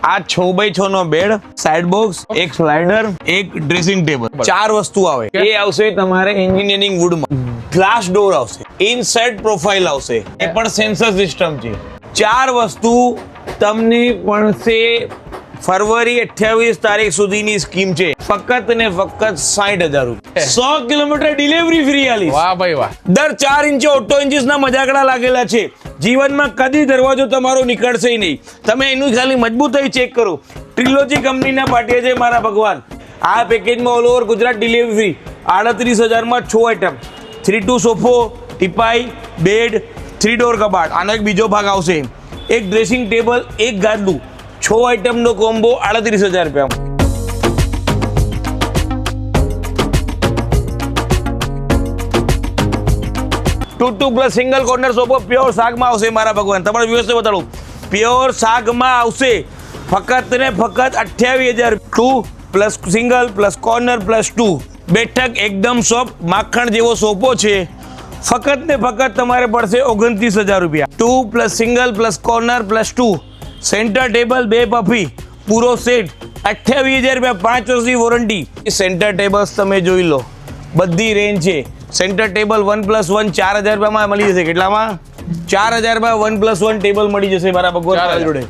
આ 6x6 નો bed, side box, એક સ્લાઇડર, એક ડ્રેસિંગ ટેબલ, 4 વસ્તુ આવે. એ આવશે તમારે એન્જિનિયરિંગ વુડમાં. ગ્લાસ ડોર આવશે, ઇનસાઇડ પ્રોફાઇલ આવશે, એ પણ સેન્સર સિસ્ટમ છે. 4 વસ્તુ તમને પડશે. ફરવરી 28 તારીખ સુધીની સ્કીમ છે. ફક્ત ને ફક્ત 60,000 રૂપિયા. 100 કિલોમીટર ડિલિવરી ફ્રી આલી. વાહ ભાઈ વાહ. દર 4 ઇંચ ઓટો ઇન્ચીસ ના મજાકડા લાગેલા છે. જીવનમાં કદી દરવાજો તમારો નીકળશે નહીં. તમે એનું ખાલી મજબૂતાઈ ચેક કરો. ટ્રિલોજી કંપનીના પાટિયા છે મારા ભગવાન. આ પેકેજમાં all over Gujarat delivery free. 38,000 માં 6 આઈટમ, 3-2 સોફો, ટીપાઈ, બેડ, 3 ડોર કબાટ. આનો એક બીજો ભાગ આવશે, એક ડ્રેસિંગ ટેબલ, એક ગાદલું, 6 આઈટમ નો કોમ્બો 38,000 રૂપિયા. 2 પ્લસ સિંગલ કોર્નર સોફો પ્યોર સાગમાં આવશે મારા ભગવાન. તમારે વ્યવસ્થિત બતાડું, પ્યોર સાગમાં આવશે. ફક્ત ને ફક્ત 28,000. 2 plus single plus corner plus 2 બેઠક એકદમ સોફ્ટ માખણ જેવો સોફો છે. ફક્ત ને ફક્ત તમારે પડશે 29,000 રૂપિયા. 2 plus single plus corner plus 2 centre table, 2 puffy, પૂરો સેટ 28,000 રૂપિયા. 5 વર્ષની વોરંટી. સેન્ટર ટેબલ્સ તમે જોઈ લો, બધી રેન્જ છે. સેન્ટર ટેબલ 1+1 4,000 રૂપિયામાં મળી જશે. કેટલામાં? 4,000 રૂપિયા 1+1 ટેબલ મળી જશે મારા ભગવાન જોડે.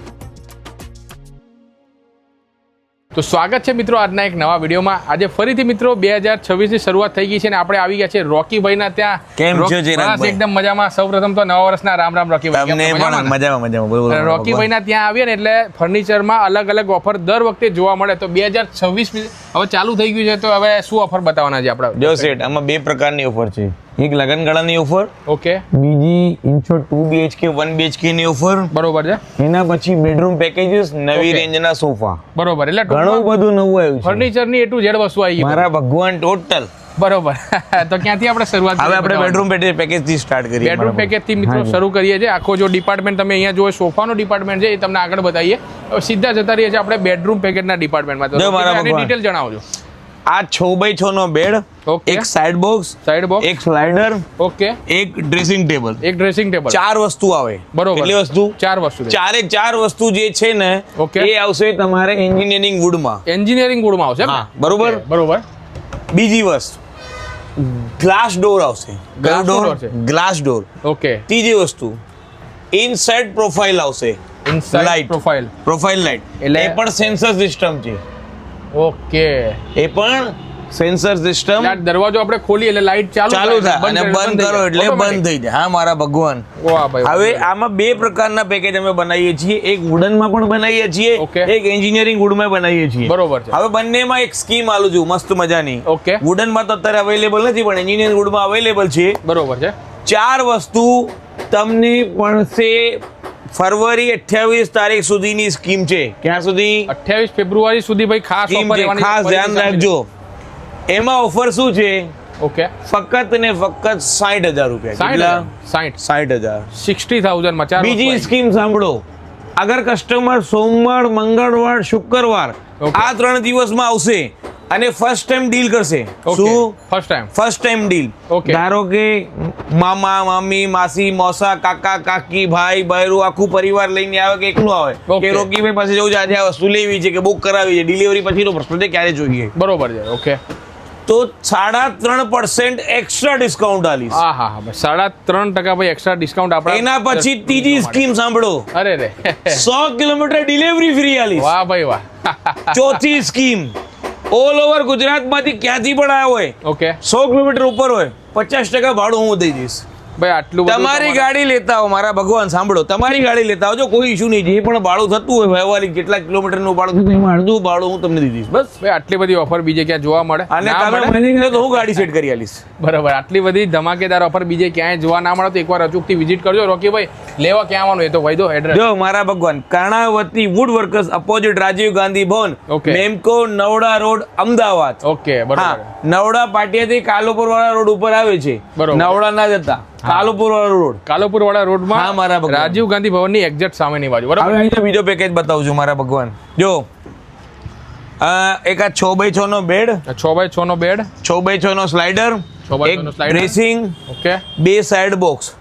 તો સ્વાગત છે મિત્રો આજના એક નવા વિડીયોમાં. આજે ફરીથી મિત્રો 2026 ની શરૂઆત થઈ ગઈ છે અને આપણે આવી ગયા છે રોકીભાઈના ત્યાં. કેમ છો ચિરાગભાઈ? એકદમ મજામાં. સૌપ્રથમ તો નવા વર્ષના રામ રામ રોકીભાઈ. તમને પણ મજામાં. બોલો. રોકીભાઈના ત્યાં આવીએ ને એટલે ફર્નિચરમાં અલગ અલગ ઓફર દર વખતે જોવા મળે. તો 2026 હવે ચાલુ થઈ ગયું છે, તો હવે શું ઓફર બતાવવાના છે આપણે? જો સેટ, આમાં 2 પ્રકારની ઓફર છે. એક લગનગાળાની ઓફર, ઓકે. બીજી ઇન્ચો 2 BHK 1 BHK ની ઓફર. બરોબર છે. એના પછી બેડરૂમ પેકેજીસ, નવી રેન્જના સોફા. બરોબર. એટલે ઘણું બધું નવું આવ્યું છે. ફર્નિચરની A to Z વસ્તુ આવી ગઈ મારા ભગવાન ટોટલ. બરોબર. તો ક્યાંથી આપણે શરૂઆત હવે આપણે બેડરૂમ પેકેજ થી સ્ટાર્ટ કરીએ. બેડરૂમ પેકેજ થી મિત્રો શરૂ કરીએ છીએ. આખો જો ડિપાર્ટમેન્ટ તમે અહીંયા જો સોફાનો ડિપાર્ટમેન્ટ છે એ તમને આગળ બતાવીએ. હવે સીધા જતા રહીએ છીએ આપણે બેડરૂમ પેકેજના ડિપાર્ટમેન્ટમાં. તો આની ડિટેલ જણાવજો. આ 6x6 નો બેડ, એક સાઇડ બોક્સ, એક સ્લાઇડર, ઓકે, એક ડ્રેસિંગ ટેબલ, એક ડ્રેસિંગ ટેબલ. 4 વસ્તુ આવે. બરોબર. કેટલી વસ્તુ? 4 વસ્તુ. 4 વસ્તુ જે છે ને એ આવશે તમારે એન્જિનિયરિંગ વુડમાં. એન્જિનિયરિંગ વુડમાં આવશે. હા, બરોબર. બરોબર. બીજી વસ્તુ ગ્લાસ ડોર આવશે. Glass door. ઓકે. ત્રીજી વસ્તુ ઇનસાઇડ પ્રોફાઇલ આવશે. Inside profile light. એટલે એ પણ સેન્સર સિસ્ટમ છે. ઓકે. એ પણ સેન્સર સિસ્ટમ. દરવાજો આપણે ખોલી એટલે લાઈટ ચાલુ થાય અને બંધ કરો એટલે બંધ થઈ જાય. હા મારા ભગવાન. હવે આમાં 2 પ્રકારના પેકેજ અમે બનાવીએ છીએ. એક વુડનમાં પણ બનાવીએ છીએ, એક એન્જિનિયરિંગ વુડમાં બનાવીએ છીએ. બરોબર છે. હવે બંનેમાં એક સ્કીમ આલું છું મસ્ત મજાની. ઓકે. વુડનમાં તો અત્યારે અવેલેબલ નથી, પણ એન્જિનિયરિંગ વુડમાં અવેલેબલ છે. બરોબર છે. 4 વસ્તુ તમને પડશે. ફરવરી 28 તારીખ સુધીની સ્કીમ છે. ક્યાં સુધી? 28 ફેબ્રુઆરી સુધી ભાઈ ખાસ ઓફર. ખાસ ધ્યાન રાખજો. એમાં ઓફર શું છે? ઓકે. ફક્ત ને ફક્ત 60,000 રૂપિયા. કેટલા? 60,000. 60,000 માં 4. બીજી સ્કીમ સાંભળો. અગર કસ્ટમર સોમવાર, મંગળવાર, શુક્રવાર આ 3 દિવસમાં આવશે અને ફર્સ્ટ ટાઈમ ડીલ કરશે. શું? First time deal. ધારો કે મામા, મામી, માસી, મોસા, કાકા, કાકી, ભાઈ, બહેરું આખું પરિવાર લઈને આવે કે એકલું આવે કે રોકીભાઈ પાસે જવું છે, આજે આ વસ્તુ લેવી છે કે બુક કરાવી છે, ડિલિવરી પછીનો પ્રશ્ન છે ક્યારે જોઈએ. બરોબર છે. ઓકે. તો 3.5% એક્સ્ટ્રા ડિસ્કાઉન્ટ આલીશ. હા 3.5% ભાઈ એક્સ્ટ્રા ડિસ્કાઉન્ટ આપણે. એના પછી ત્રીજી સ્કીમ સાંભળો. અરે રે 100 કિલોમીટર ડિલિવરી ફ્રી આલીશ. વાહ ભાઈ વાહ. ચોથી સ્કીમ ઓલ ઓવર ગુજરાતમાંથી ક્યાંથી પણ આવ્યો હોય, ઓકે, 100 કિલોમીટર ઉપર હોય, 50% ભાડું હું દઈ દઈશ. ભાઈ આટલું તમારી ગાડી લેતા હો મારા ભગવાન, સાંભળો, તમારી ગાડી લેતા હો, જો કોઈ ઇશ્યુ નહીં, જે પણ ભાડું થતું હોય વ્યવહારિક કેટલા કિલોમીટરનું ભાડું થતું એમાં અડધું ભાડું હું તમને દઈ દઈશ. બસ ભાઈ આટલી બધી ઓફર બીજે ક્યાં જોવા મળે? અને તમે મને કહો તો હું ગાડી સેટ કરી આલીશ. બરાબર. આટલી બધી ધમાકેદાર ઓફર બીજે ક્યાંય જોવા ના મળે તો એકવાર અચૂકથી વિઝિટ કરજો. રોકીભાઈ લેવા ક્યાં આવવાનું એ તો ભાઈ દો એડ્રેસ. જો મારા ભગવાન, Karnavati wood workers opposite Rajiv Gandhi Bhavan, Memco, Navda road, Ahmedabad. Okay, બરાબર. નવડા પાટિયાથી કાલુપુર વાળા રોડ ઉપર આવે છે. નવડા ના જતા કાલુપુર વાળા રોડમાં રાજીવ ગાંધી ભવનની એક્ઝેક્ટ સામેની બાજુ. બરાબર. હવે બીજો પેકેજ બતાવું છું મારા ભગવાન. જો એક આ 6x6 નો બેડ, 6x6 નો બેડ, 6x6 નો સ્લાઇડર, એક ડ્રેસિંગ, ઓકે, 2 સાઇડ બોક્સ,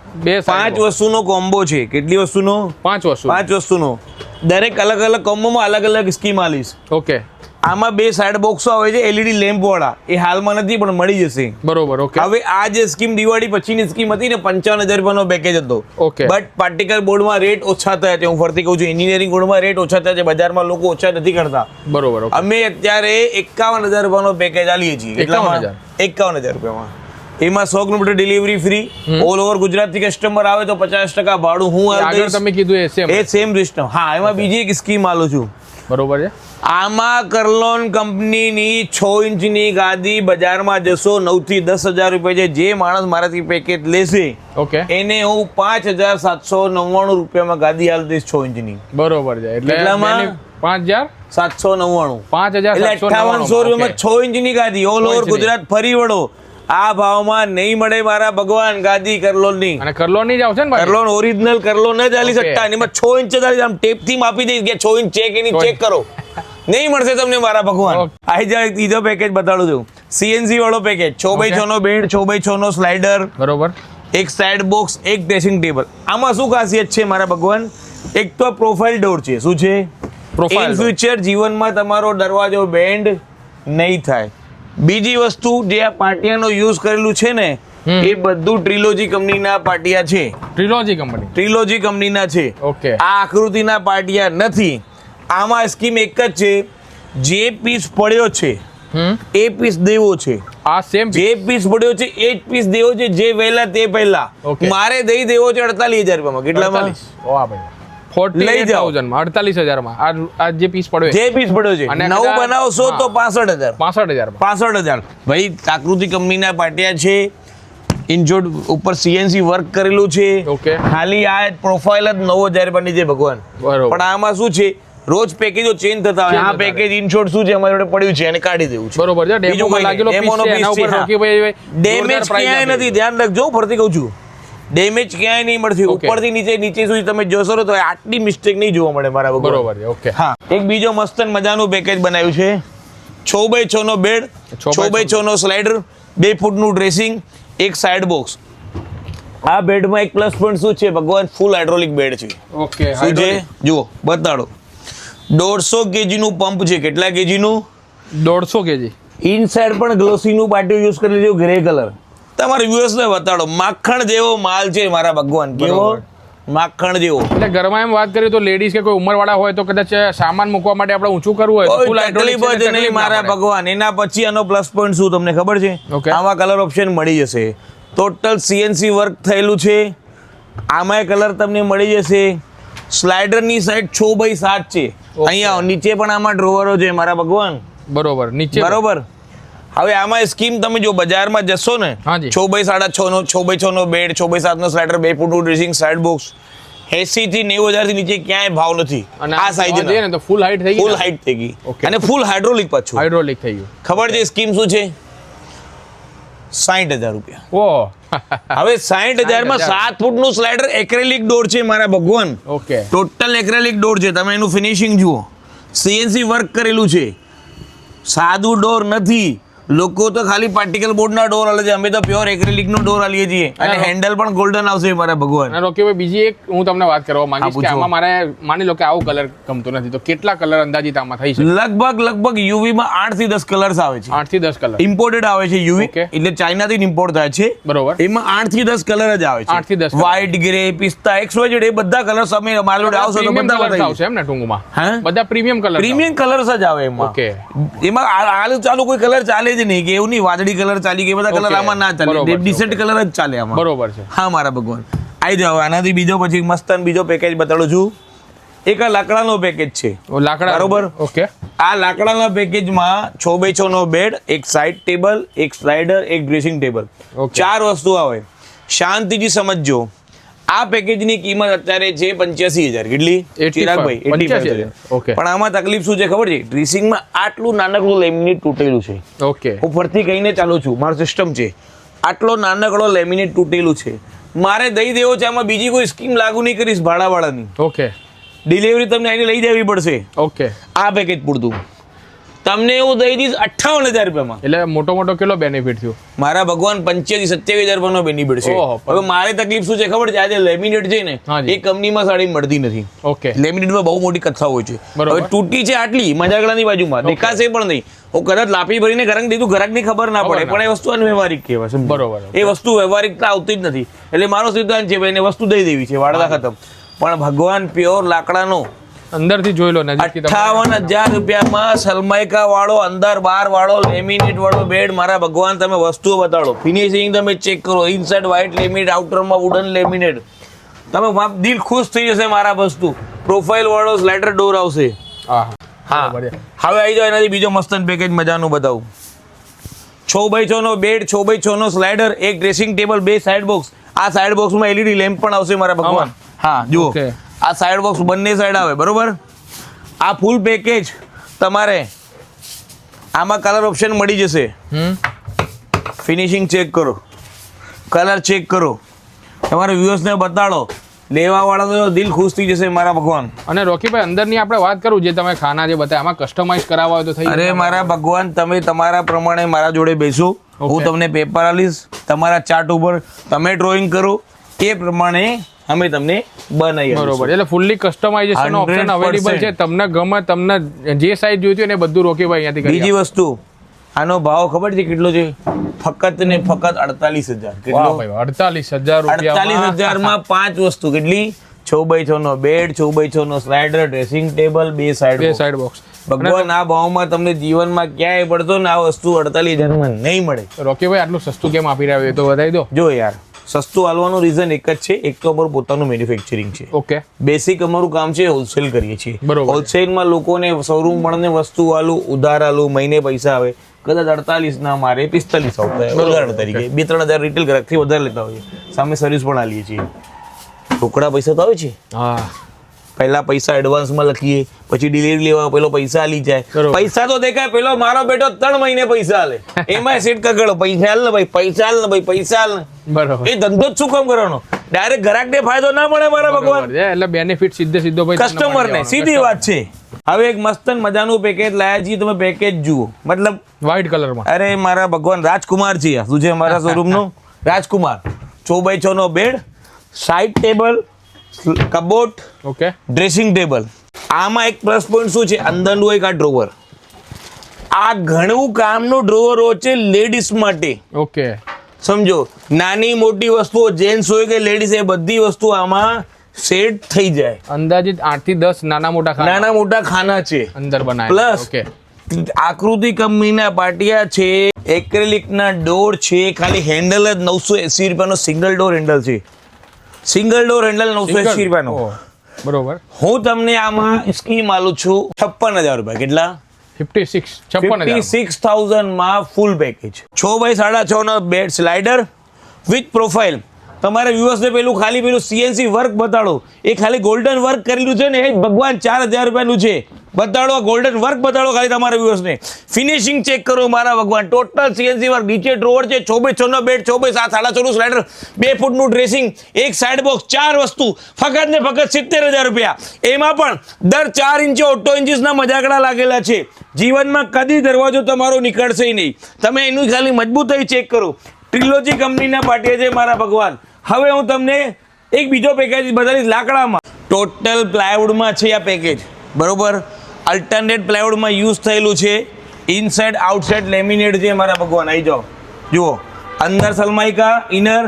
પાંચ વસ્તુનો કોમ્બો છે. કેટલી વસ્તુનો? 5 વસ્તુ. 5 વસ્તુનો. દરેક અલગ અલગ કોમ્બોમાં અલગ અલગ સ્કીમ આલીશ. ઓકે. આમાં 2 સાઈડ બોક્સો આવે છે LED લેમ્પ વાળા. એ હાલમાં નથી પણ મળી જશે. બરોબર. ઓકે. હવે આ જે સ્કીમ દિવાળી પછીની સ્કીમ હતી ને 55,000 રૂપિયાનો પેકેજ હતો. ઓકે. બટ પાર્ટિકલ બોર્ડમાં રેટ ઓછા થયા છે. હું ફરતી કહું છું, એન્જિનિયરિંગ બોર્ડમાં રેટ ઓછા થયા છે. બજારમાં લોકો ઓછા નથી કરતા. બરોબર. ઓકે. અમે અત્યારે 51,000 રૂપિયાનો પેકેજ આલીએ છીએ. 51,000 રૂપિયામાં. એમાં 100 kilometre delivery free. All over ગુજરાતથી કસ્ટમર આવે તો 50% ભાડું હું આગળ તમે કીધું એ સેમ સિસ્ટમ. હા, એમાં બીજી એક સ્કીમ આલું છું. બરોબર છે. આમાં કરલોન કંપનીની 6 ઇંચની ગાદી બજારમાં જશો 9 થી 10,000 રૂપિયા છે. જે માણસ મારાથી પેકેજ લેશે ઓકે, એને હું 5,799 રૂપિયામાં ગાદી આલી દઈશ 6 ઇંચની. બરોબર છે. એટલે કેટલામાં? 5,799. 5800 રૂપિયામાં 6 ઇંચની ગાદી ઓલ ઓવર ગુજરાત ફરી વળો. આ ભાવમાં નહીં મળે મારા ભગવાન ગાદી કરલોનની. અને કરલોન ની જ આવશે ને ભાઈ? કરલોન ઓરિજિનલ કરલોન જ આલી શકતા. એમાં 6 ઇંચ જ આલી. આમ ટેપ થી માપી દઈશ કે 6 ઇંચ છે કે નહીં ચેક કરો. નહીં મળશે તમને મારા ભગવાન. આઈ જાય ત્રીજો પેકેજ બતાડું છું. CNC વાળો પેકેજ. 6x6 નો બેડ, 6x6 નો સ્લાઇડર, બરોબર, એક સાઈડ બોક્સ, એક ડ્રેસિંગ ટેબલ. આમાં શું ખાસિયત છે મારા ભગવાન? એક તો પ્રોફાઇલ ડોર છે. શું છે? ઇન ફ્યુચર જીવનમાં તમારો દરવાજો બેન્ડ નહીં થાય. બીજી વસ્તુ જે આ પાટિયાનો યુઝ કરેલું છે ને એ બધું ટ્રિલોજી કંપનીના પાટિયા છે. ટ્રિલોજી કંપનીના છે. ઓકે. આ આકૃતિના પાટિયા નથી. આમાં સ્કીમ એક જ છે, જે પીસ પડ્યો છે એ પીસ દેવો છે. આ સેમ જે પીસ પડ્યો છે એ જ પીસ દેવો છે. જે વહેલા તે પહેલા. મારે દઈ દેવો છે 48,000 રૂપિયામાં. કેટલામાં? વાહ ભાઈ, 48,000 માં, 48,000 માં આ જે પીસ પડ્યો જે પીસ પડ્યો છે. નવું બનાવશો તો 65,000. 65,000. ભાઈ આકૃતિ કંપનીના પાટિયા છે. ઇન્જોર્ડ ઉપર CNC વર્ક કરેલું છે. ઓકે. ખાલી આ પ્રોફાઇલ જ 9,000 રૂપિયાની છે ભગવાન. પણ આમાં શું છે, રોજ પેકેજો ચેન્જ થતા હોય. આ પેકેજ ઇનશોર્ટ શું છે અમારી જોડે પડ્યું છે અને કાઢી દેવું છે. બરોબર છે. ડેમોમાં લાગેલો પીસ છે એના ઉપર રોકી ભાઈ ડેમેજ ક્યાંય નથી. ધ્યાન રાખજો, ફરતી કહું છું. ડેમેજ ક્યાંય નહીં મળશે. ઉપરથી નીચે સુધી તમે જોશો તો આટલી મિસ્ટેક નહીં જોવા મળે મારા ભગવાન. બરોબર છે. ઓકે. હા, એક બીજો મસ્ત મજાનું પેકેજ બનાવ્યું છે. 6x6 નો બેડ, 6x6 નો સ્લાઇડર, 2 ફૂટનું ડ્રેસિંગ, એક સાઈડ બોક્સ. આ બેડમાં એક પ્લસ પોઈન્ટ શું છે ભગવાન? ફૂલ હાઇડ્રોલિક બેડ છે. ઓકે. શું છે જુઓ, બતાડો. 150 kg નું પંપ છે. કેટલા kg નું? 150 kg. ઇનસાઇડ પણ ગ્લોસી નું પાટિયું યુઝ કરી લીધું, ગ્રે કલર. તમારે વ્યુઅર્સ ને બતાડો. માખણ જેવો માલ છે મારા ભગવાન. કેવો? માખણ જેવો. એટલે ઘરમાં એમ વાત કરીએ તો લેડીઝ કે કોઈ ઉંમરવાળા હોય તો કદાચ સામાન મૂકવા માટે આપણે ઊંચું કરવું હોય તો ફૂલ હાઇડ્રોલિક જ નહીં મારા ભગવાન. એના પછી આનો પ્લસ પોઈન્ટ શું તમને ખબર છે? આમાં કલર ઓપ્શન મળી જશે. ટોટલ CNC વર્ક થયેલું છે. આમાં કલર તમને મળી જશે. સ્લાઇડર ની સાઈડ 6x7 છે. અહીંયા નીચે પણ આમાં ડ્રોવરો છે મારા ભગવાન. બરોબર. નીચે બરોબર. હવે આમાં સ્કીમ તમે જો બજારમાં જશો ને 6x6 નો 6x6 નો બેડ, 6x7 નો સ્લાઇડર, 2 ફૂટનું ડ્રેસિંગ, સાઈડ બોક્સ 80 થી 90,000 થી નીચે ક્યાંય ભાવ નથી. આ સાઈઝ ને તો ફૂલ હાઈટ થઈ ગઈ. ફૂલ હાઈટ થઈ ગઈ અને ફૂલ હાઇડ્રોલિક પાછું. હાઇડ્રોલિક થઈ ગયું. ખબર છે સ્કીમ શું છે? 60,000 રૂપિયા. ઓહ. હવે 60,000 માં 7 ફૂટનું સ્લાઇડર એક્રેલિક ડોર છે મારા ભગવાન. ઓકે. ટોટલ એક્રેલિક ડોર છે. તમે એનું ફિનિશિંગ જુઓ. CNC વર્ક કરેલું છે. સાદું ડોર નથી. લોકો તો ખાલી પાર્ટિકલ બોર્ડના ડોર આલે છે. અમે તો પ્યોર એક્રેલિક નો ડોર આલીએ છીએ. અને હેન્ડલ પણ ગોલ્ડન આવશે મારા ભગવાન. અને રોકી ભાઈ બીજી એક હું તમને વાત કરવા માંગીશ કે આમાં મારે માની લો કે આવો કલર ગમતો નથી તો કેટલા કલર અંદાજિત આમાં થઈ શકે? લગભગ UV માં 8 થી 10 કલર્સ આવે છે. 8 થી 10 કલર ઇમ્પોર્ટેડ આવે છે UV. એટલે ચાઇના થી ઇમ્પોર્ટ થાય છે. બરોબર. એમાં 8 થી 10 કલર જ આવે છે. 8 થી 10. વ્હાઇટ, ગ્રે, પિસ્તા, XYZ એ બધા કલર્સ અમે મારા જોડે આવશે તો બધા કલર્સ આવશે એમ ને ટૂંકમાં? હા, બધા પ્રીમિયમ કલર્સ જ આવે એમાં. ઓકે. એમાં હાલ ચાલુ કોઈ કલર ચાલે જ નહીં કે એવું નહીં વાદળી કલર ચાલી કે બધા કલર આમાં ના ચાલે. ડિસેન્ટ કલર જ ચાલે આમાં. બરોબર છે. હા મારા ભગવાન. આઈ જાવ. આનાથી બીજો પછી મસ્ત બીજો પેકેજ બતાડું છું. એક આ લાકડાનો પેકેજ છે. લાકડા. બરોબર. ઓકે. આ લાકડાના પેકેજમાં 6x6 નો બેડ, એક સાઈડ ટેબલ, એક સ્લાઇડર, એક ડ્રેસિંગ ટેબલ. 4 વસ્તુ આવે. શાંતિથી સમજજો. આ પેકેજની કિંમત અત્યારે છે 85,000. કેટલી? ચિરાગભાઈ 85,000. ઓકે. પણ આમાં તકલીફ શું છે ખબર છે? ડ્રેસિંગમાં આટલું નાનકડું લેમિનેટ તૂટેલું છે. ઓકે. હું ફરતી કહીને ચાલુ છું. મારો સિસ્ટમ છે. આટલો નાનકડો લેમિનેટ તૂટેલું છે. મારે દઈ દેવો છે. આમાં બીજી કોઈ સ્કીમ લાગુ નહીં કરીશ ભાડાવાળાની. ઓકે. ડિલિવરી તમને અહીં લઈ જવી પડશે. ઓકે. આ પેકેજ પૂરતું તમને એવું દઈ દઈશ 58,000 રૂપિયામાં. એટલે મોટો મોટો કેટલો બેનિફિટ થયો મારા ભગવાન 85-27,000 રૂપિયાનો બેનિફિટ છે. ઓહો. હવે મારે તકલીફ શું છે ખબર છે? આજે લેમિનેટ છે ને હાજી. એ કંપનીમાં સાડી મળતી નથી. ઓકે લેમિનેટમાં બહુ મોટી કથા હોય છે. બરોબર. હવે તૂટી છે આટલી મજાગળાની બાજુમાં દેખાશે પણ નહીં. હું કદાચ લાપી ભરીને ગરમ દીધું ગ્રાહકની ખબર ના પડે, પણ એ વસ્તુ અનવ્યવહારિક કહેવાય. સમજો? બરોબર. એ વસ્તુ વ્યવહારિકતા આવતી જ નથી. એટલે મારો સિદ્ધાંત છે ભાઈ એને વસ્તુ દઈ દેવી છે, વાળદા ખતમ. પણ ભગવાન પ્યોર લાકડાનો અંદરથી જોઈ લો નજીકથી તમે. 58,000 રૂપિયામાં સલમાઈકા વાળો અંદર બાર વાળો લેમિનેટ વાળો બેડ. મારા ભગવાન તમે વસ્તુઓ બતાડો, ફિનિશિંગ તમે ચેક કરો. ઇનસાઇડ વ્હાઇટ લેમિનેટ, આઉટરમાં વુડન લેમિનેટ. તમે દિલ ખુશ થઈ જશે. મારા વસ્તુ પ્રોફાઇલ વાળો સ્લાઇડર ડોર આવશે. હા હા બરોબર. હવે આવી જાઓ એનાથી બીજો મસ્તન પેકેજ મજાનું બતાવું. 6x6 નો બેડ, 6x6 નો સ્લાઇડર, એક ડ્રેસિંગ ટેબલ, 2 સાઇડ બોક્સ. આ સાઇડ બોક્સમાં LED લેમ્પ પણ આવશે મારા ભગવાન. હા જુઓ, Okay. આ સાઇડ બોક્સ બંને સાઈડ આવે. બરોબર. આ ફૂલ પેકેજ તમારે આમાં કલર ઓપ્શન મળી જશે. ફિનિશિંગ ચેક કરો, કલર ચેક કરો, તમારા વ્યુઅર્સને બતાડો. લેવા વાળા તો દિલ ખુશ થઈ જશે મારા ભગવાન. અને રોકીભાઈ અંદરની આપણે વાત કરું, જે તમે ખાના જે બતાવ્યા આમાં કસ્ટમાઇઝ કરાવવા હોય તો થઈ અરે મારા ભગવાન, તમે તમારા પ્રમાણે મારા જોડે બેસો. હું તમને પેપર આલીશ, તમારા ચાર્ટ ઉપર તમે ડ્રોઈંગ કરો, એ પ્રમાણે અમે તમને બનાવી આપીશું. બરોબર. એટલે ફૂલ્લી કસ્ટમાઇઝેશન ઓપ્શન 100% અવેલેબલ છે. તમને ગમે, તમને જે સાઈઝ જોઈતી હોય ને એ બધું રોકીભાઈ અહીંયાથી કરી બીજી વસ્તુ, આનો ભાવ ખબર છે કેટલો છે? ફક્ત ને ફક્ત 48,000. આપે. વાહ ભાઈ, 48,000 રૂપિયા 48,000 માં 5 વસ્તુ. કેટલી? 6x6 નો બેડ, 6x6 નો slider, dressing table, 2 side side box. ભગવાન આ ભાવમાં તમને જીવનમાં ક્યાંય પડતો ને આ વસ્તુ 48,000 માં નહીં મળે. રોકીભાઈ આટલું સસ્તું કેમ આપી રહ્યા એ તો બતાવી દો. જો યાર, સસ્તું હાલવાનું રીઝન એક જ છે. એક તો અમારું પોતાનું મેન્યુફેક્ચરિંગ છે. ઓકે. બેસિક અમારું કામ છે હોલસેલ કરીએ છીએ. બરોબર. હોલસેલમાં લોકોને શોરૂમ મળને વસ્તુ આલું, ઉધાર આલું, મહિને પૈસા આવે. કદાચ 48 ના મારે 45 આવતા હોય ઉદાહરણ તરીકે. 2-3 હજાર રિટેલ ગ્રાહકથી વધારે લેતા હોઈએ. સામે સર્વિસ પણ આલીએ છીએ. રોકડા પૈસા તો આવે છે. હા પહેલા પૈસા એડવાન્સમાં લખીએ, પછી ડિલિવરી લેવા પેલો પૈસા આલી જાય. બરોબર. પૈસા તો દેખાય. પેલો મારો બેટો 3 મહિને પૈસા આલે, એમાં સેટ કગડો. પૈસા આલ ને ભાઈ, પૈસા આલ ને ભાઈ, પૈસા આલ ને. બરોબર. એ ધંધો જ શું કામ કરવાનો? ડાયરેક્ટ ગ્રાહકને ફાયદો ના મળે મારા ભગવાન. બરોબર છે. એટલે બેનિફિટ સીધો ભાઈ કસ્ટમરને સીધી વાત છે. હવે એક મસ્તન મજાનું પેકેજ લાયા છીએ. તમે પેકેજ જુઓ, મતલબ વ્હાઇટ કલરમાં. અરે મારા ભગવાન, રાજકુમાર છે આ. શું છે મારા શોરૂમ નું? રાજકુમાર. 6x6 નો bed, side table, cupboard, okay. Dressing table. આમાં એક પ્લસ પોઈન્ટ શું છે? અંદરનું એક આ ડ્રોવર. આ ઘણું કામનું ડ્રોવર હોય છે લેડીઝ માટે. ઓકે. સમજો, નાની મોટી વસ્તુઓ, જેન્ટ્સ હોય કે લેડીઝ, એ બધી વસ્તુ આમાં સેટ થઈ જાય. અંદાજિત 8 થી 10 નાના મોટા ખાના નાના મોટા ખાના છે અંદર બનાવ્યા. Plus okay. આકૃતિ કંપનીના પાટિયા છે, એક્રેલિકના ડોર છે. ખાલી હેન્ડલ જ 980 રૂપિયાનો સિંગલ ડોર હેન્ડલ છે. સિંગલ ડોર હેન્ડલ 980 રૂપિયાનો. ઓહ, બરોબર. હું તમને આમાં સ્કીમ આલું છું 56,000 રૂપિયા. કેટલા? 56,000. 56,000 માં ફૂલ પેકેજ. 6x6 નો બેડ સ્લાઇડર વિથ પ્રોફાઇલ. તમારા વ્યુઅર્સને પેલું CNC વર્ક બતાડો. એ ખાલી ગોલ્ડન વર્ક કરેલું છે ને, એ ભગવાન 4,000 રૂપિયાનું છે. બતાડો, ગોલ્ડન વર્ક બતાડો ખાલી તમારા વ્યુઅર્સને. ફિનિશિંગ ચેક કરો મારા ભગવાન. Total CNC work. નીચે ડ્રોવર છે, 6x6 નો બેડ, 6x7 6.5 નું સ્લાઇડર, 2 ફૂટનું ડ્રેસિંગ, એક સાઇડ બોક્સ, 4 વસ્તુ. ફક્ત ને ફક્ત 70,000 રૂપિયા. એમાં પણ દર 4 ઇંચે ઓટો ઇન્ચીસના મજાકડા લાગેલા છે. જીવનમાં કદી દરવાજો તમારો નીકળશે નહીં. તમે એનું ખાલી મજબૂતાઈ ચેક કરો. ટ્રિલોજી કંપનીના પાટિયા છે મારા ભગવાન. હવે હું તમને એક બીજો પેકેજ બતાવીશ લાકડામાં. ટોટલ પ્લાયવુડમાં છે આ પેકેજ. બરોબર. અલ્ટરનેટ પ્લાયવુડમાં યુઝ થયેલું છે. ઇનસાઇડ આઉટસાઇડ લેમિનેટ છે મારા ભગવાન. આવી જાઓ, જુઓ. અંદર સલમાઈકા, ઇનર,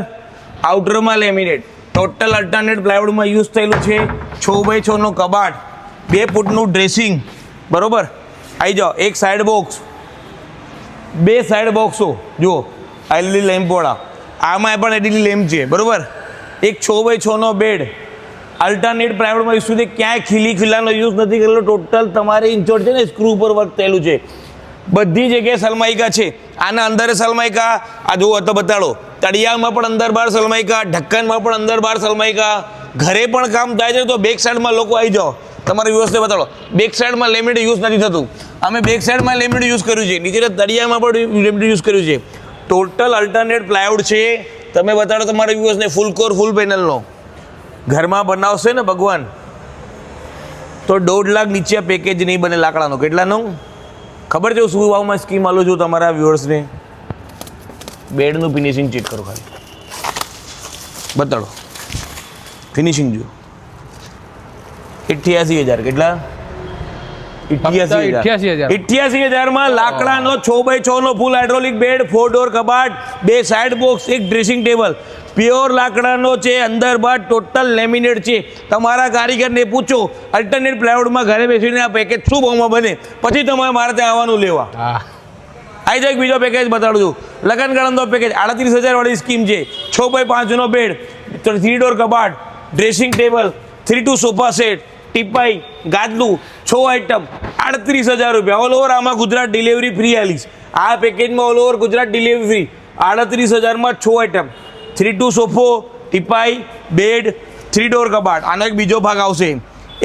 આઉટરમાં લેમિનેટ. ટોટલ અલ્ટરનેટ પ્લાયવુડમાં યુઝ થયેલું છે. 6x6 નો કબાટ, 2 ફૂટનું ડ્રેસિંગ. બરોબર. આવી જાઓ. એક સાઇડ બોક્સ, 2 સાઇડ બોક્સો. જુઓ, LED લેમ્પવાળા. આમાં પણ LED લેમ્પ છે. બરોબર. એક 6x6 નો બેડ. અલ્ટરનેટ પ્રાઇવેટમાં યુઝ સુધી ક્યાંય ખીલાનો યુઝ નથી કરેલો. ટોટલ તમારે ઇન્ચોડ છે ને સ્ક્રૂ ઉપર વર્ક થયેલું છે. બધી જગ્યાએ સલમાઈકા છે. આના અંદર સલમાઈકા. આ જુઓ તો બતાડો. તળિયામાં પણ અંદર બાર સલમાઈકા, ઢક્કનમાં પણ અંદર બાર સલમાઈકા. ઘરે પણ કામ થાય છે તો બેક સાઈડમાં લોકો આવી જાઓ. તમારી વ્યવસ્થા બતાડો. બેક સાઈડમાં લેમિનેટ યુઝ નથી થતું. અમે બેક સાઈડમાં લેમિનેટ યુઝ કર્યું છે. નીચે તળિયામાં પણ લેમિનેટ યુઝ કર્યું છે. ટોટલ અલ્ટરનેટ પ્લાયવુડ છે. તમે બતાડો તમારા વ્યુઅર્સને ફૂલ કોર ફૂલ પેનલનો. ઘરમાં બનાવશે ને ભગવાન તો 1.5 લાખ નીચે પેકેજ નહીં બને લાકડાનો. કેટલાનો? ખબર છે હું શું ભાવમાં સ્કીમ આલું છું તમારા વ્યુઅર્સને? બેડનું ફિનિશિંગ ચેક કરો ખાલી, બતાડો ફિનિશિંગ જુઓ. 88,000 કેટલા? 88,000. 88,000 માં લાકડાનો 6x6 નો ફૂલ હાઇડ્રોલિક બેડ, 4 ડોર કબાટ, 2 સાઇડ બોક્સ, એક ડ્રેસિંગ ટેબલ, પ્યોર લાકડાનો છે, અંદર બાર ટોટલ લેમિનેટ છે. તમારા કારીગરને પૂછો અલ્ટરનેટ પ્લાયવુડમાં ઘરે બેસીને આ પેકેજ શું ભાવમાં બને, પછી તમારે મારે ત્યાં આવવાનું લેવા. આવી જાય. બીજો પેકેજ બતાડું છું, લગ્નગાળાનો પેકેજ 38,000 વાળી સ્કીમ છે. 6x5 નો બેડ, 3 ડોર કબાટ, ડ્રેસિંગ ટેબલ, 3-2 સોફા સેટ, ટીપાઈ, ગાદલું, 6 આઇટમ, 38,000 રૂપિયા. ઓલ ઓવર આમાં ગુજરાત ડિલિવરી ફ્રી આલીશ. આ પેકેજમાં all over Gujarat delivery free. 38,000 6 item, 3-2 સોફો, ટીપાઈ, બેડ, 3 ડોર કબાટ. આનો એક બીજો ભાગ આવશે,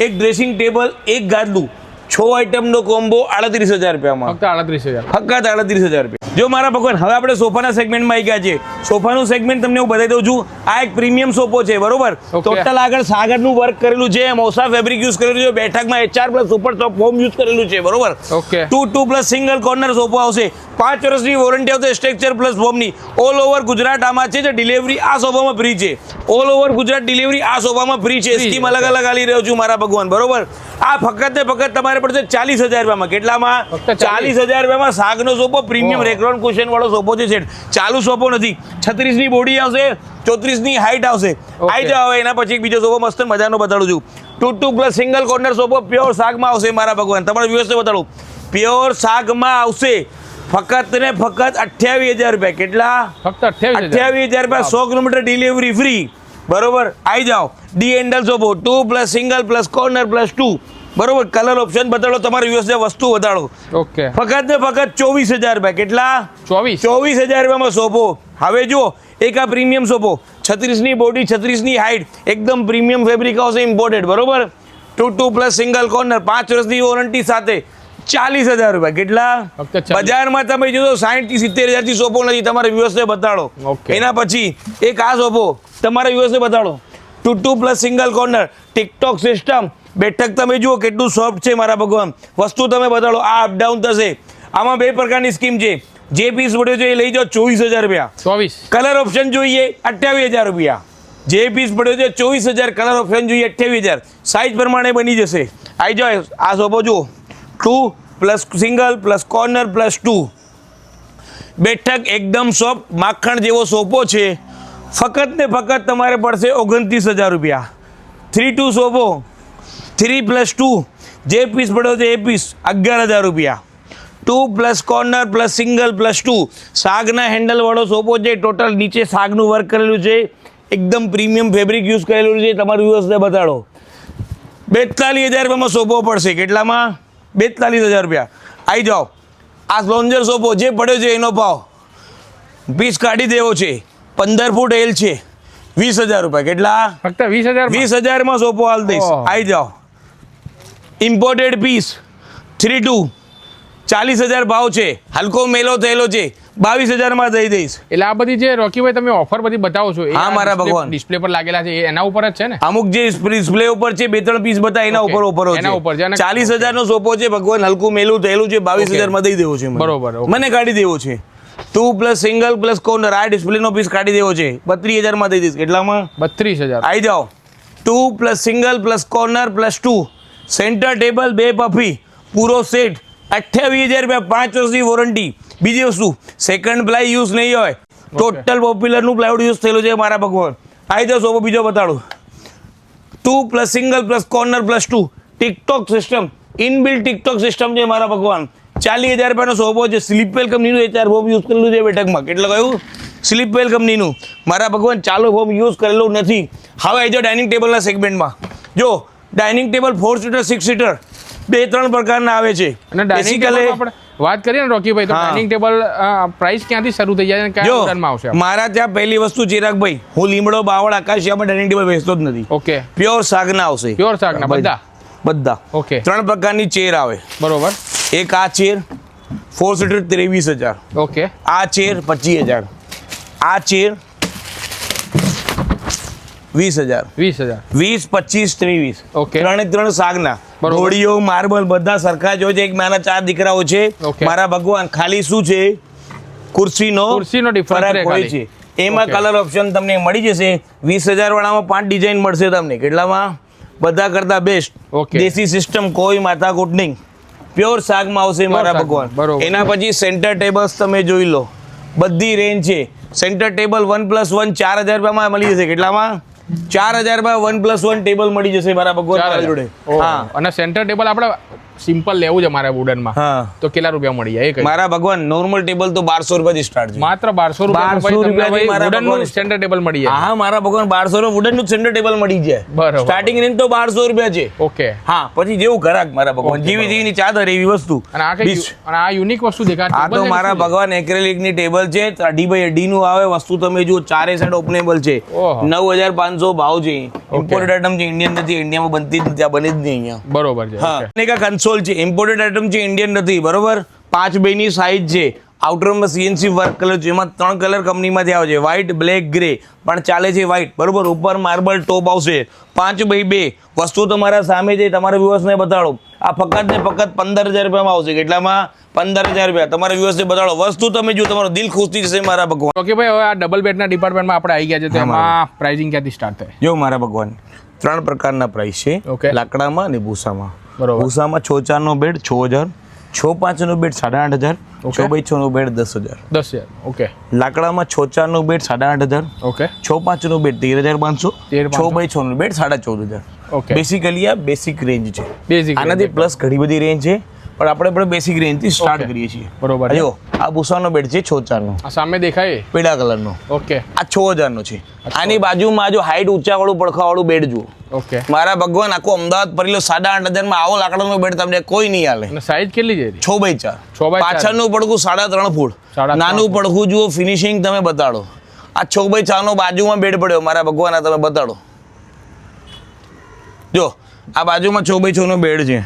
એક ડ્રેસિંગ ટેબલ, એક ગાદલું, 6 આઇટમનો કોમ્બો 38,000 રૂપિયામાં. ફક્ત 38,000. ફક્ત 38,000 રૂપિયા. જો મારા ભગવાન, હવે આપણે સોફાના સેગમેન્ટમાં આવી ગયા છે. સોફાનું સેગમેન્ટ તમને હું બતાવી દઉં છું. આ એક પ્રીમિયમ સોફો છે, બરોબર? ટોટલ આગળ સાગરનું વર્ક કરેલું છે, મોસા ફેબ્રિક યુઝ કરેલું છે, બેઠકમાં HR પ્લસ સુપર ટોપ ફોમ યુઝ કરેલું છે, બરોબર? 2 પ્લસ સિંગલ કોર્નર સોફો આવશે. 5 વર્ષની વોરંટી આવશે સ્ટ્રક્ચર પ્લસ ફોમની. ઓલ ઓવર ગુજરાત આમાં છે, જે ડિલિવરી આ સોફામાં ફ્રી છે. ઓલ ઓવર ગુજરાત ડિલિવરી આ સોફામાં ફ્રી છે. સ્કીમ અલગ અલગ આલી રહ્યો છું મારા ભગવાન, બરોબર? આ ફક્ત ને ફક્ત તમારે પડશે 40,000 રૂપિયામાં. કેટલામાં? 40,000 રૂપિયામાં સાગનો સોફો, પ્રીમિયમ રેક્રોન કુશન વાળો સોફો છે. સેટ ચાલુ સોફો નથી. 36 ની બોડી આવશે, 34 ની હાઈટ આવશે. આવી જાવ. હવે એના પછી એક બીજો સોફો મસ્ત મજાનો બતાડું છું. 2 પ્લસ સિંગલ કોર્નર સોફો પ્યોર સાગમાં આવશે મારા ભગવાન. તમારા વ્યવસ્થિત બતાડું, પ્યોર સાગમાં આવશે. ફક્ત ને ફક્ત 28,000 રૂપિયા. કેટલા? ફક્ત 28,000 રૂપિયા. 100 કિલોમીટર ડિલિવરી ફ્રી, બરોબર? આવી જાઓ. ડી હેન્ડલ સોફો, 2 plus single plus corner plus 2, બરોબર? કલર ઓપ્શન બતાડો, તમારી વ્યવસ્થિત વસ્તુ બતાડો. ઓકે. ફક્ત ને ફક્ત 24,000 રૂપિયા. કેટલા? 24,000 રૂપિયામાં સોફો. હવે જુઓ, એક આ પ્રીમિયમ સોફો, 36 ની બોડી, 36 ની હાઈટ, એકદમ પ્રીમિયમ ફેબ્રિક આવશે, ઇમ્પોર્ટેડ, બરોબર? 2 પ્લસ સિંગલ કોર્નર, 5 વર્ષની વોરંટી સાથે 40,000 રૂપિયા. કેટલા? બજારમાં તમે જોશો 60-70,000 થી સોફો નથી. તમારે વ્યવસ્થિત બતાડો. એના પછી એક આ સોફો તમારે વ્યવસ્થિત બતાડો. 2 plus single corner, TikTok system, બેઠક તમે જુઓ કેટલું સોફ્ટ છે મારા ભગવાન. વસ્તુ તમે બતાડો. આ અપડાઉન થશે. આમાં 2 પ્રકારની સ્કીમ છે. જે પીસ પડ્યો છે એ લઈ જાઓ 24,000 રૂપિયા. 24. કલર ઓપ્શન જોઈએ 28,000 રૂપિયા. જે પીસ પડ્યો છે 24,000, કલર ઓપ્શન જોઈએ 28,000. સાઇઝ પ્રમાણે બની જશે. આવી જાઓ. આ સોફો જુઓ, 2 plus single plus corner plus 2, બેઠક એકદમ સોફ્ટ માખણ જેવો સોફો છે. ફક્ત ને ફક્ત તમારે પડશે 29,000 રૂપિયા. 3-2 સોફો, 3 પ્લસ 2, જે પીસ પડ્યો છે એ પીસ 11,000 રૂપિયા. 2 plus corner plus single plus 2, સાગના હેન્ડલ વાળો સોફો છે. ટોટલ નીચે સાગનું વર્ક કરેલું છે, એકદમ પ્રીમિયમ ફેબ્રિક યુઝ કરેલું છે. તમારું વ્યવસ્થિત બતાડો. 42,000 રૂપિયામાં સોફો પડશે. કેટલામાં? 42,000 રૂપિયા. આવી જાઓ. આ લોન્જર સોફો જે પડ્યો છે એનો ભાવ પીસ કાઢી દેવો છે. 15 ફૂટ એલ છે, 20,000 રૂપિયા. કેટલા? ફક્ત 20,000. 20,000માં સોફો હાલ દઈશ. આવી જાઓ. ઇમ્પોર્ટેડ પીસ 3-2, 40,000 ભાવ છે. હલકો મેલો થયેલો છે, 22,000માં દઈ દઈશ. એટલે આ બધી જે રોકીભાઈ તમે ઓફર બધી બતાવો છો, હા મારા ભગવાન, ડિસ્પ્લે પર લાગેલા છે એના ઉપર જ છે ને? અમુક જે ડિસ્પ્લે ઉપર છે 2-3 પીસ બતા એના ઉપર ઓફરો છે. 40,000 નો સોફો છે ભગવાન, હલકું મેલું થયેલું છે, 22,000માં દઈ દેવો છે. બરોબર. મને કાઢી દેવો છે. 2 પ્લસ સિંગલ પ્લસ કોર્નર, આ ડિસ્પ્લે નો પીસ કાઢી દેવો છે. 32,000માં દઈ દઈશ. કેટલામાં? 32,000. આવી જાઓ. 2 plus single plus corner plus 2, centre table, 2 puffy, પૂરો સેટ 28,000 રૂપિયા. 5 વર્ષની વોરંટી. બીજી વસ્તુ, સેકન્ડ પ્લાય યુઝ નહીં હોય, ટોટલ પોપ્યુલરનું પ્લાયવુડ યુઝ થયેલું છે મારા ભગવાન. આવી જાઓ. સોફો બીજો બતાડું. 2 plus single plus corner plus 2, TikTok system, inbuilt TikTok system છે મારા ભગવાન. 40,000 રૂપિયાનો સોફો છે. સ્લીપવેલ કંપનીનું HR ફોમ યુઝ કરેલું છે બેઠકમાં. કેટલું કહ્યું? સ્લીપવેલ કંપનીનું મારા ભગવાન, ચાલુ ફોમ યુઝ કરેલું નથી. હવે આવી જાઓ ડાઇનિંગ ટેબલના સેગમેન્ટમાં. જો ડાઇનિંગ ટેબલ 4 સીટર, 6 સીટર, 2-3 પ્રકારના આવે છે. અને ડાઇનિંગ ટેબલ આપણે વાત કરીએ ને રોકીભાઈ, તો ડાઇનિંગ ટેબલ પ્રાઇસ ક્યાંથી શરૂ થઈ જાય અને કયા ઓર્ડરમાં આવશે? મારા ત્યાં પહેલી વસ્તુ ચિરાગભાઈ, હું લીમડો, બાવળ, આકાશિયામાં ડાઇનિંગ ટેબલ વેચતો જ નથી. ઓકે. પ્યોર સાગના આવશે. પ્યોર સાગના બધા. ઓકે. 3 પ્રકારની ચેર આવે. બરોબર. એક આ ચેર 4 સીટર 23,000. ઓકે. આ ચેર 25,000. આ ચેર 20,000. 20,000. 20, 25, 23. ઓકે. 3 સાગના. ઘોડીઓ માર્બલ બધા સરખા જ હોય છે. એક મારા 4 દીકરાઓ છે. મારા ભગવાન ખાલી શું છે ખુરશીનો ડિફરન્સ હોય છે. એમાં કલર ઓપ્શન તમને મળી જશે. 20,000 વાળામાં 5 ડિઝાઇન મળશે તમને. કેટલામાં? બધા કરતા બેસ્ટ દેશી સિસ્ટમ, કોઈ માથાકૂટ નહીં, પ્યોર શાકમાં આવશે મારા ભગવાન. એના પછી સેન્ટર ટેબલ્સ તમે જોઈ લો, બધી રેન્જ છે. સેન્ટર ટેબલ 1+1 4,000 રૂપિયામાં મળી જશે. કેટલામાં? 4,000 માં 1+1 ટેબલ મળી જશે મારા ભગવાન જોડે. હા, અને સેન્ટર ટેબલ આપણે સિમ્પલ લેવું છે મારા વુડનમાં, તો કેટલા રૂપિયા મળી જાય? મારા ભગવાન નોર્મલ ટેબલ તો 1200 રૂપિયાથી સ્ટાર્ટ છે. માત્ર 1200 રૂપિયા સેન્ટર ટેબલ મળી જાય. હા મારા ભગવાન 1200 વુડન નું સેન્ટર ટેબલ મળી જાય. બરાબર. સ્ટાર્ટિંગ રેન્જ તો 1200 રૂપિયા છે. ઓકે. હા, પછી જેવું ઘરાક મારા ભગવાન, જેવી જેવીની ચાદર એવી વસ્તુ. અને આ યુનિક વસ્તુ દેખાય. આ તો મારા ભગવાન એક્રેલિક ની ટેબલ છે, 2x2 નું આવે વસ્તુ. તમે જુઓ ચારે સાઈડ ઓપનેબલ છે. 9,500 ભાવ છે. ઇમ્પોર્ટેડ આઈટમ છે, ઇન્ડિયન નથી. ઇન્ડિયામાં બનતી જ નથી, આ બને જ નહીં અહીંયા. બરોબર છે. હા, અને એક કન્સોલ છે, ઇમ્પોર્ટેડ આઈટમ છે, ઇન્ડિયન નથી. બરોબર. 5x2 ની સાઈઝ છે. આઉટરમાં CNC વર્ક કલર છે. એમાં 3 કલર કંપનીમાંથી આવે છે, વ્હાઇટ, બ્લેક, ગ્રે. પણ ચાલે છે વ્હાઇટ. બરોબર. ઉપર માર્બલ ટોપ આવશે. 5x2 વસ્તુ તમારા સામે છે, તમારા વ્યુઅર્સને બતાડો. આ ફક્ત ને ફક્ત 15,000 રૂપિયામાં આવશે. કેટલામાં? 15,000 રૂપિયા. તમારા વ્યુઅર્સને બતાડો. વસ્તુ તમે જો, તમારો દિલ ખુશ થઈ જશે મારા ભગવાન. ઓકે ભાઈ, હવે આ ડબલ બેડના ડિપાર્ટમેન્ટમાં આપણે આવી ગયા છે, તો એમાં પ્રાઇસિંગ ક્યાંથી સ્ટાર્ટ થાય? જો મારા ભગવાન 3 પ્રકારના પ્રાઇસ છે, લાકડામાં અને ભૂસામાં. બરોબર. ભૂસામાં 6x4 નો બેડ 6,000, 6x5 નો બેડ 8,500, 6x6 નો બેડ 10,000. 10,000. ઓકે. લાકડામાં 6x4 નો બેડ 8,500. ઓકે. 6x5 નો બેડ 13,500, 6x6 નો બેડ 14,500. ઓકે. બેસિકલી આ બેસિક રેન્જ છે. બેસિક. આનાથી પ્લસ ઘણી બધી રેન્જ છે, પણ આપણે બેસિક રેન્જ થી સ્ટાર્ટ કરીએ છીએ. બરોબર. જો આ ભૂસાનો બેડ છે 6x4 નો. આ સામે દેખાય પીળા કલરનો. ઓકે. આ 6,000 નો છે. આની બાજુમાં જો હાઈટ ઊંચા વાળું પડખા વાળું બેડ જુઓ. ઓકે. મારા ભગવાન આખો અમદાવાદ ફરી લો, 8,500 માં આવો લાકડાનો બેડ તમને કોઈ નહીં હાલે. અને સાઈઝ કેટલી છે? 6x4. પાછળનું પડખું 3.5 ફૂટ. નાનું પડખું જુઓ, ફિનિશિંગ તમે બતાડો. આ 6x4 નો બાજુમાં બેડ પડ્યો મારા ભગવાન, આ તમે બતાડો. જો આ બાજુમાં 6x6 નો બેડ છે.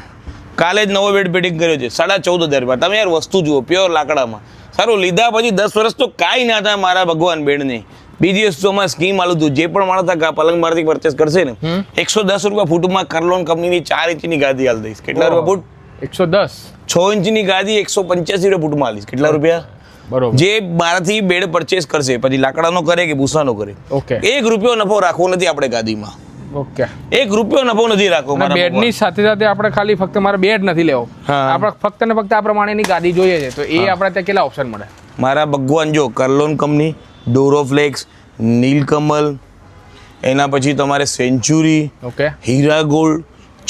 કાલે જ નવો બેડ ફિટિંગ કર્યો છે, 14,500 રૂપિયા. તમે યાર વસ્તુ જુઓ, પ્યોર લાકડામાં. સારું, લીધા પછી 10 વર્ષ તો કાંઈ ના થાય મારા ભગવાન બેડને. બીજી વસ્તુમાં સ્કીમ આલું હતું, જે પણ માણસ પલંગ મારથી પરચેસ કરશે ને, 110 રૂપિયા ફૂટમાં કરલોન કંપનીની 4 ઇંચની ગાદી હાલ દઈશ. કેટલા રૂપિયા ફૂટ? 110. 6 ઇંચની ગાદી 185 રૂપિયા ફૂટમાં આલીશ. કેટલા રૂપિયા? બરોબર. જે મારાથી બેડ પરચેસ કરશે, પછી લાકડાનો કરે કે ભૂસાનો કરે, ઓકે, 1 રૂપિયો નફો રાખવો નથી આપણે ગાદીમાં. ઓકે. 1 રૂપિયો નફો નથી રાખવો. બેડની સાથે સાથે આપણે ખાલી ફક્ત મારે બેડ નથી લેવો, આપણે ફક્ત ને ફક્ત આ પ્રમાણેની ગાદી જોઈએ છે, તો એ આપણે ત્યાં કેટલા ઓપ્શન મળે? મારા ભગવાન જો કરલોન કંપની, ડોરોફ્લેક્સ, નીલકમલ, એના પછી તમારે સેન્ચુરી, ઓકે, હીરા ગોલ્ડ,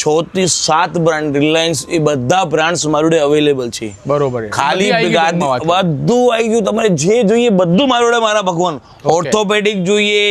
6 થી 7 બ્રાન્ડ, રિલાયન્સ, એ બધા બ્રાન્ડ્સ મારું અવેલેબલ છે. બરોબર. ખાલી બધું આવી ગયું. તમારે જે જોઈએ બધું મારું મારા ભગવાન. ઓર્થોપેડિક જોઈએ,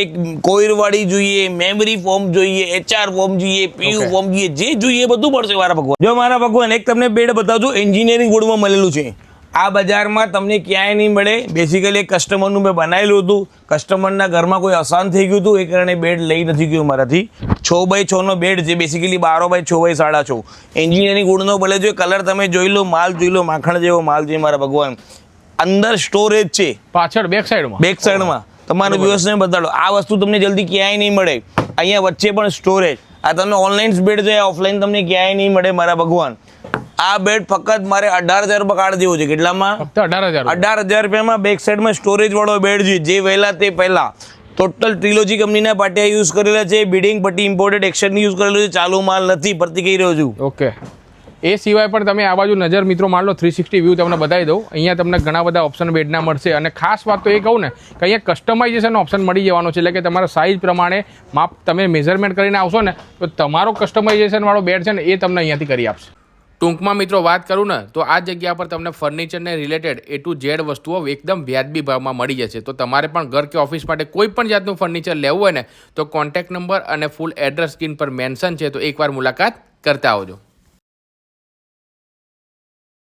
કોઈરવાડી જોઈએ, મેમરી ફોર્મ જોઈએ, HR ફોર્મ જોઈએ, PU ફોર્મ જોઈએ, જે જોઈએ બધું મળશે મારા ભગવાન. જો મારા ભગવાન એક તમને બેડ બતાવજો, એન્જિનિયરિંગ વુડમાં મળેલું છે. આ બજારમાં તમને ક્યાંય નહીં મળે. બેસિકલી એક કસ્ટમરનું મેં બનાવેલું હતું, કસ્ટમરના ઘરમાં કોઈ અસાન થઈ ગયું હતું, એ કારણે બેડ લઈ નથી ગયું મારાથી. 6x6 નો બેડ છે, બેસિકલી 12x6x6. એન્જિનિયરિંગ વુડનો ભલે જો કલર તમે જોઈ લો, માલ જોઈ લો, માખણ જેવો માલ છે મારા ભગવાન. અંદર સ્ટોરેજ છે પાછળ બેક સાઈડમાં તમારા વ્યુઅર્સને બતાડો. આ વસ્તુ તમને જલ્દી ક્યાંય નહીં મળે. અહીંયા વચ્ચે પણ સ્ટોરેજ. આ તમને ઓનલાઈન બેડ છે, ઓફલાઈન તમને ક્યાંય નહીં મળે મારા ભગવાન. આ બેડ ફક્ત મારે 18,000 રૂપિયા કાઢ દેવો છે. કેટલામાં? 18,000 રૂપિયામાં બેક સાઈડમાં સ્ટોરેજ વાળો બેડ છે. જે વહેલા તે પહેલા ટોટલ ટ્રિલોજી કંપનીના પાટિયા યુઝ કરેલા છે. બિડિંગ પટ્ટી ઇમ્પોર્ટેડ એક્શનની યુઝ કરેલું છે. ચાલુ માલ નથી, ભરતી કહી રહ્યો છું. ઓકે. એ સિવાય પણ તમે આ બાજુ નજર મિત્રો માર લો, 360 વ્યૂ તમને બતાવી દઉં. અહીંયા તમને ઘણા બધા ઓપ્શન બેડના મળશે, અને ખાસ વાત તો એ કહું ને કે અહીંયા કસ્ટમાઇઝેશન ઓપ્શન મળી જવાનો છે. એટલે કે તમારા સાઇઝ પ્રમાણે માપ તમે મેઝરમેન્ટ કરીને આવશો ને, તો તમારો કસ્ટમાઇઝેશન વાળો બેડ છે ને એ તમને અહીંયાથી કરી આપશે. ટૂંકમાં મિત્રો વાત કરું ને તો આ જગ્યા પર તમને ફર્નિચરને રિલેટેડ A to Z વસ્તુઓ એકદમ વ્યાજબી ભાવમાં મળી જશે. તો તમારે પણ ઘર કે ઓફિસ માટે કોઈ પણ જાતનું ફર્નિચર લેવું હોય ને, તો કોન્ટેક્ટ નંબર અને ફૂલ એડ્રેસ સ્ક્રીન પર મેન્શન છે, તો એકવાર મુલાકાત કરતા આવજો.